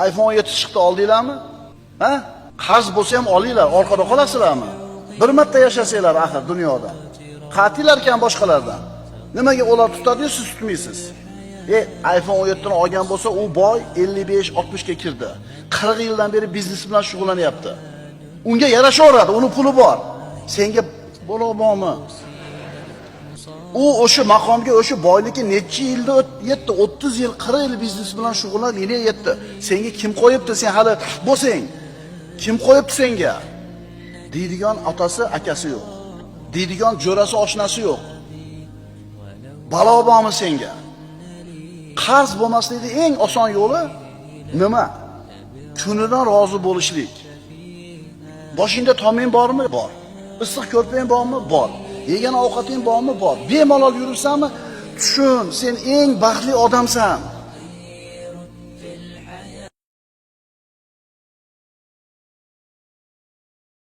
iPhone 17 chiqdi, oldinglarmi? Ha? Qarz bo'lsa ham olinglar, orqada qolasizlarmi? Bir marta yashasanglar axir dunyoda. Qatilar ekan boshqalardan. Nimaga ular tutadi-yu, siz tutmaysiz? iPhone 17 ni olgan bo'lsa, u boy 55-60 ga kirdi. 40 yildan beri biznes bilan shug'ullanyapti. Unga yarashaveradi, uni puli bor. Senga bo'lmoqmi? U o'sha maqomga, o'sha boyligi necha yilda yetdi? 30 yil, 40 yil biznes bilan shug'ullanib yana yetdi. Senga kim qo'yibdi? Sen hali bo'lsang, kim qo'yibdi senga? Deydigan otasi, akasi yo'q. Deydigan jo'rasi, oshnasi yo'q. Balo bormi senga? Qarz bo'lmaslikning eng oson yo'li nima? Kunidan rozi bo'lishlik. Boshingda toming bormi? Bor. Issiq ko'rpang bormi? Bor. Yegan ovqating bormi? Bor. Bemalol yuribsanmi? Tushun, sen eng baxtli odamsan.